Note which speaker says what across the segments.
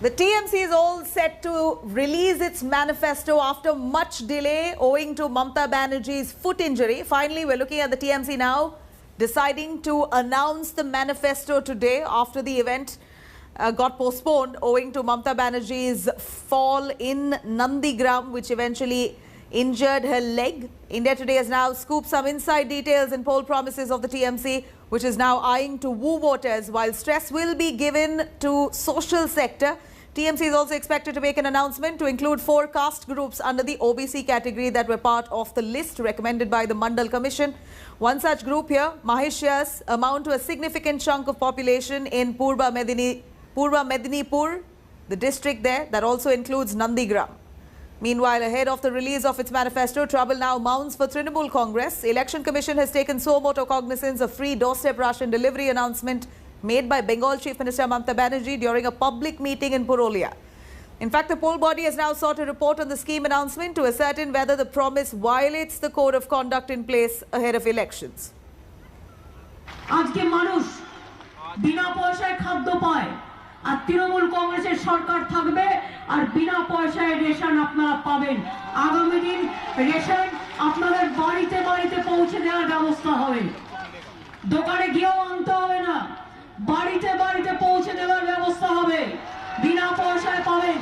Speaker 1: The TMC is all set to release its manifesto after much delay owing to Mamata Banerjee's foot injury. Finally, we're looking at the TMC now deciding to announce the manifesto today after the event got postponed owing to Mamata Banerjee's fall in Nandigram, which eventually injured her leg. India Today has now scooped some inside details and poll promises of the TMC, which is now eyeing to woo voters, while stress will be given to social sector. TMC is also expected to make an announcement to include 4 caste groups under the OBC category that were part of the list recommended by the Mandal Commission. One such group here, Mahishyas, amount to a significant chunk of population in Purba Medinipur, the district there, that also includes Nandigram. Meanwhile, ahead of the release of its manifesto, trouble now mounts for Trinamool Congress. Election Commission has taken suo motu cognizance of free doorstep ration delivery announcement made by Bengal Chief Minister Mamata Banerjee during a public meeting in Purulia. In fact, the poll body has now sought a report on the scheme announcement to ascertain whether the promise violates the code of conduct in place ahead of elections.
Speaker 2: আজকে মানুষ বিনা পয়সায় খাদ্য পায় আর তৃণমূল কংগ্রেসের সরকার থাকবে আর বিনা পয়সায় ration আপনারা পাবেন আগামী দিন রেশন আপনাদের বাড়িতে বাড়িতে পৌঁছে দেওয়ার ব্যবস্থা হবে দোকানে গিয়েও আনতে হবে না বাড়িতে বাড়িতে পৌঁছে দেওয়ার ব্যবস্থা হবে বিনা পয়সায় পাবেন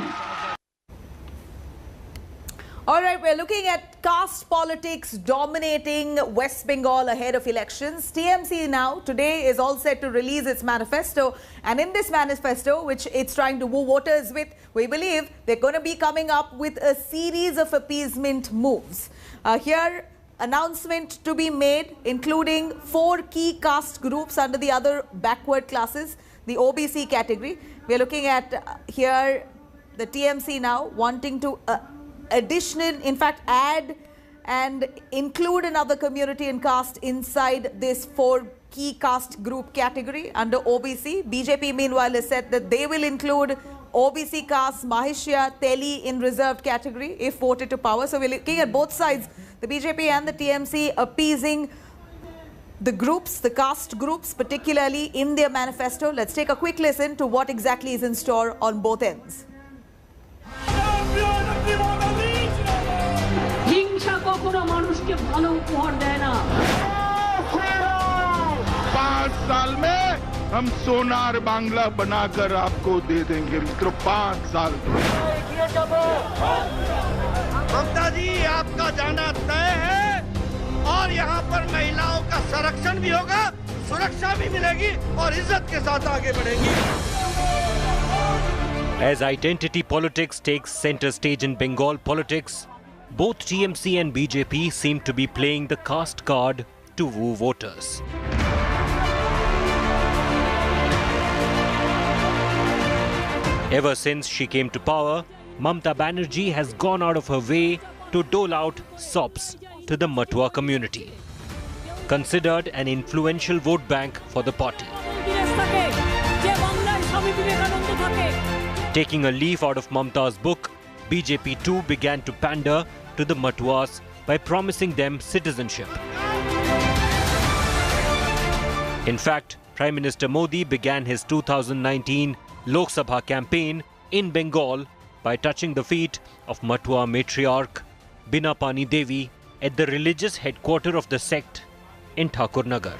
Speaker 1: All right, we're looking at caste politics dominating West Bengal ahead of elections. TMC now today is all set to release its manifesto, and in this manifesto, which it's trying to woo voters with, we believe they're going to be coming up with a series of appeasement moves. Here, announcement to be made, including 4 key caste groups under the other backward classes, the OBC category. We're looking at here the TMC now wanting to in fact add and include another community and caste inside this 4 key caste group category under OBC. BJP meanwhile has said that they will include OBC caste, Mahishya, Teli in reserved category if voted to power. So we're looking at both sides, the BJP and the TMC appeasing the groups, the caste groups, particularly in their manifesto. Let's take a quick listen to what exactly is in store on both ends.
Speaker 2: হিংসা কখনো মানুষকে ভালো উপহার দেয় না
Speaker 3: 5 साल में हम सोनार बांग्ला बनाकर आपको दे देंगे मित्रों 5 साल
Speaker 4: ममता जी आपका जाना तय है और यहाँ पर महिलाओं का संरक्षण भी होगा सुरक्षा भी मिलेगी और इज्जत के साथ आगे बढ़ेगी
Speaker 5: As identity politics takes center stage in Bengal politics, both TMC and BJP seem to be playing the caste card to woo voters. Ever since she came to power, Mamata Banerjee has gone out of her way to dole out sops to the Mathuas community, considered an influential vote bank for the party. Taking a leaf out of Mamata's book, BJP too began to pander to the Mathuas by promising them citizenship. In fact, Prime Minister Modi began his 2019 Lok Sabha campaign in Bengal by touching the feet of Mathua matriarch Binapani Devi at the religious headquarters of the sect in Thakurnagar.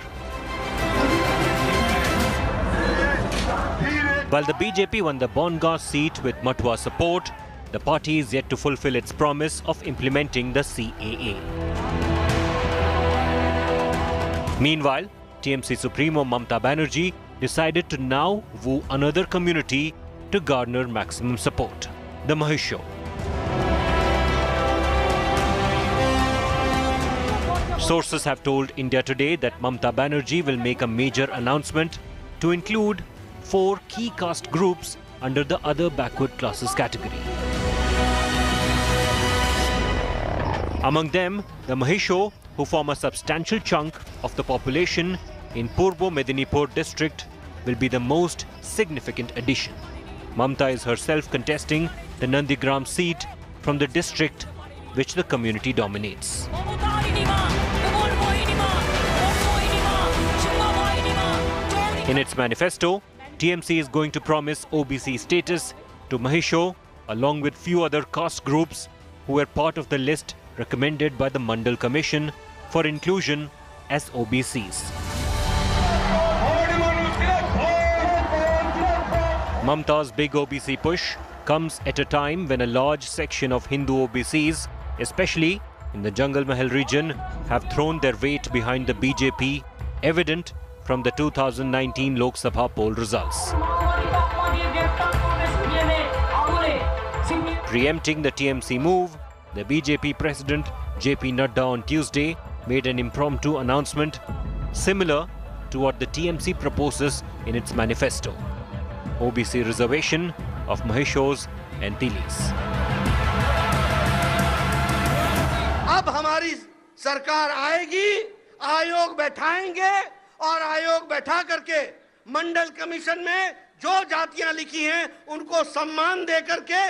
Speaker 5: While the BJP won the Bonga seat with Mathua's support, the party is yet to fulfill its promise of implementing the CAA. Meanwhile, TMC Supremo Mamata Banerjee decided to now woo another community to garner maximum support, the Mahisho. Sources have told India Today that Mamata Banerjee will make a major announcement to include 4 key caste groups under the other backward classes category. Among them, the Mahisho, who form a substantial chunk of the population in Purba Medinipur district, will be the most significant addition. Mamata is herself contesting the Nandigram seat from the district which the community dominates. In its manifesto, TMC is going to promise OBC status to Mahisho, along with few other caste groups who were part of the list recommended by the Mandal Commission for inclusion as OBCs. Mamata's big OBC push comes at a time when a large section of Hindu OBCs, especially in the Jungle Mahal region, have thrown their weight behind the BJP, evident from the 2019 Lok Sabha poll results. Preempting the TMC move, the BJP President JP Nadda on Tuesday made an impromptu announcement similar to what the TMC proposes in its manifesto: OBC reservation of Mahishos and Tilis.
Speaker 4: अब हमारी सरकार आएगी, आयोग बैठाएंगे और आयोग बैठा करके मंडल commission में जो जातियां लिखी हैं उनको सम्मान दे करके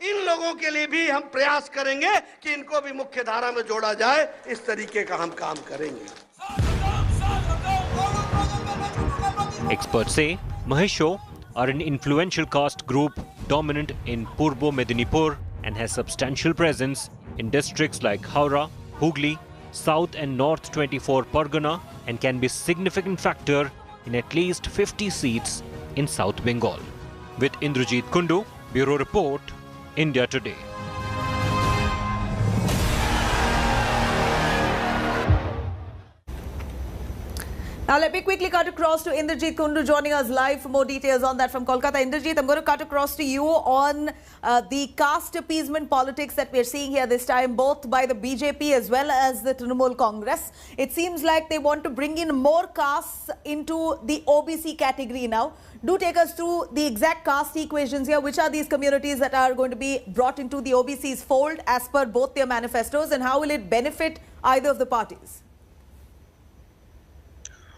Speaker 4: इन लोगों के लिए भी हम प्रयास करेंगे कि इनको भी मुख्य धारा में जोड़ा जाए। इस तरीके का हम काम करेंगे।
Speaker 5: Experts say Mahisho are an influential caste group dominant in Purbo Medinipur and has substantial presence in districts like Howrah, Hooghly, South and North 24 Pargana, and can be a significant factor in at least 50 seats in South Bengal. With Indrajit Kundu, Bureau Report, India Today.
Speaker 1: Now let me quickly cut across to Indrajit Kundu joining us live for more details on that from Kolkata. Indrajit, I'm going to cut across to you on the caste appeasement politics that we're seeing here this time, both by the BJP as well as the Trinamool Congress. It seems like they want to bring in more castes into the OBC category now. Do take us through the exact caste equations here. Which are these communities that are going to be brought into the OBC's fold as per both their manifestos, and how will it benefit either of the parties?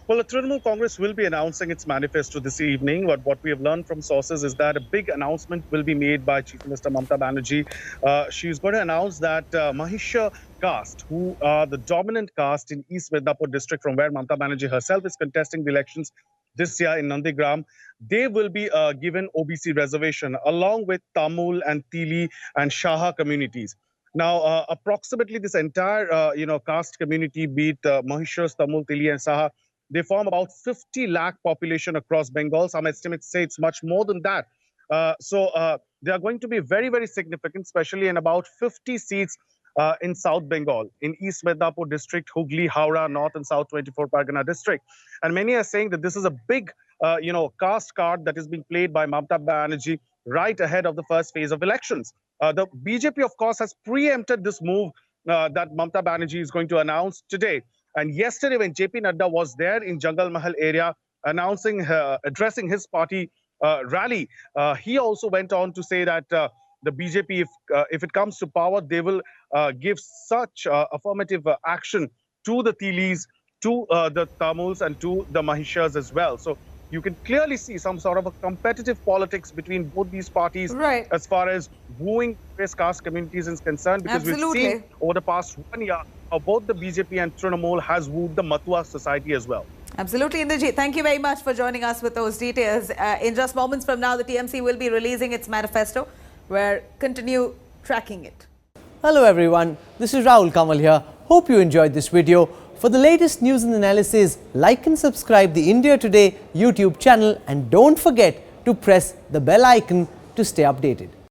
Speaker 6: Well, the Trinamool Congress will be announcing its manifesto this evening. But what we have learned from sources is that a big announcement will be made by Chief Minister Mamata Banerjee. She's going to announce that Mahisha caste, who are the dominant caste in East Midnapur district, from where Mamata Banerjee herself is contesting the elections this year in Nandigram, they will be given OBC reservation along with Tamil and Tili and Shaha communities. Now, approximately this entire, caste community, be it Mahishas, Tamil, Tili and Saha, they form about 50 lakh population across Bengal. Some estimates say it's much more than that. So they are going to be very, very significant, especially in about 50 seats in South Bengal, in East Midnapur district, Hooghly, Howrah, North and South 24 Pargana district. And many are saying that this is a big, caste card that is being played by Mamata Banerjee right ahead of the first phase of elections. The BJP, of course, has preempted this move that Mamata Banerjee is going to announce today. And yesterday, when JP Nadda was there in Jungle Mahal area, addressing his party rally, he also went on to say that the BJP, if it comes to power, they will give such affirmative action to the Tilis, to the Tamils, and to the Mahishas as well. So you can clearly see some sort of a competitive politics between both these parties, right, as far as wooing various caste communities is concerned, because
Speaker 1: Absolutely.
Speaker 6: we've seen over the past 1 year how both the BJP and Trinamool has wooed the Mathuas society as well.
Speaker 1: Absolutely, Indrajit. Thank you very much for joining us with those details. In just moments from now, the TMC will be releasing its manifesto. We'll continue tracking it.
Speaker 7: Hello everyone, this is Rahul Kamal here. Hope you enjoyed this video. For the latest news and analysis, like and subscribe the India Today YouTube channel, and don't forget to press the bell icon to stay updated.